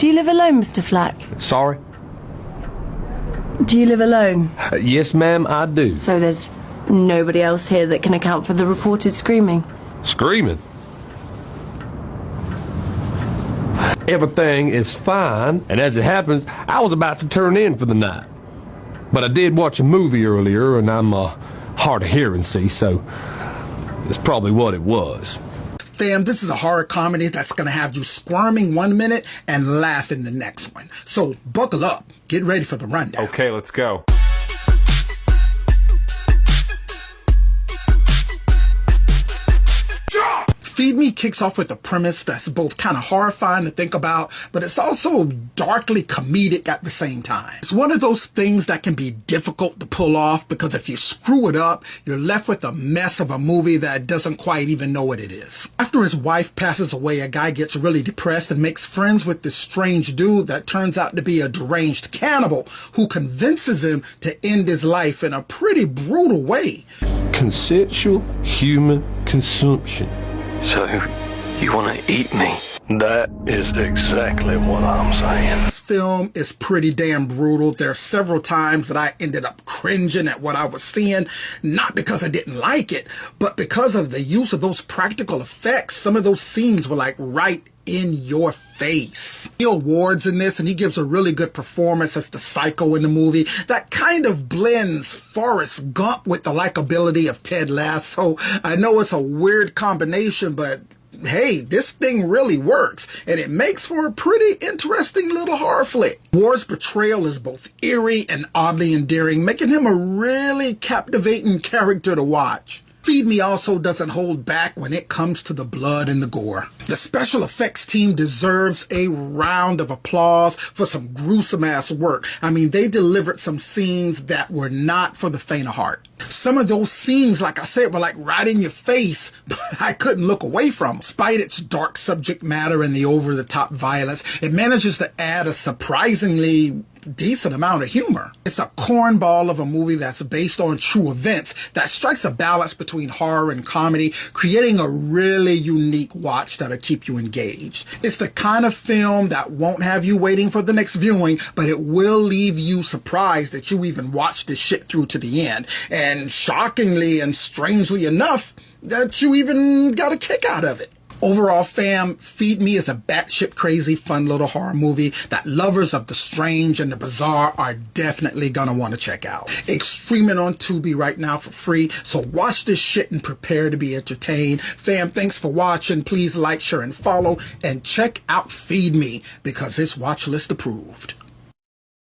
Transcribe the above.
Do you live alone, Mr. Flack? Sorry? Do you live alone? Yes, ma'am, I do. So there's nobody else here that can account for the reported screaming? Screaming? Everything is fine, and as it happens, I was about to turn in for the night. But I did watch a movie earlier, and I'm hard of hearing, see, so that's probably what it was. Fam, this is a horror comedy that's going to have you squirming 1 minute and laughing the next one. So buckle up. Get ready for the rundown. Okay, let's go. Feed Me kicks off with a premise that's both kind of horrifying to think about, but it's also darkly comedic at the same time. It's one of those things that can be difficult to pull off because if you screw it up, you're left with a mess of a movie that doesn't quite even know what it is. After his wife passes away, a guy gets really depressed and makes friends with this strange dude that turns out to be a deranged cannibal who convinces him to end his life in a pretty brutal way. Consensual human consumption. So, you want to eat me? That is exactly what I'm saying. This film is pretty damn brutal. There are several times that I ended up cringing at what I was seeing, not because I didn't like it, but because of the use of those practical effects. Some of those scenes were like right in your face. Neil Ward's in this, and he gives a really good performance as the psycho in the movie that kind of blends Forrest Gump with the likability of Ted Lasso. I know it's a weird combination, but hey, this thing really works, and it makes for a pretty interesting little horror flick. Ward's portrayal is both eerie and oddly endearing, making him a really captivating character to watch. Feed Me also doesn't hold back when it comes to the blood and the gore. The special effects team deserves a round of applause for some gruesome ass work. I mean, they delivered some scenes that were not for the faint of heart. Some of those scenes, like I said, were like right in your face, but I couldn't look away from them. Despite its dark subject matter and the over-the-top violence, it manages to add a surprisingly decent amount of humor. It's a cornball of a movie that's based on true events that strikes a balance between horror and comedy, creating a really unique watch that'll keep you engaged. It's the kind of film that won't have you waiting for the next viewing, but it will leave you surprised that you even watched this shit through to the end. And shockingly and strangely enough, that you even got a kick out of it. Overall, fam, Feed Me is a batshit crazy fun little horror movie that lovers of the strange and the bizarre are definitely gonna want to check out. It's streaming on Tubi right now for free, so watch this shit and prepare to be entertained. Fam, thanks for watching. Please like, share, and follow, and check out Feed Me because it's watch list approved.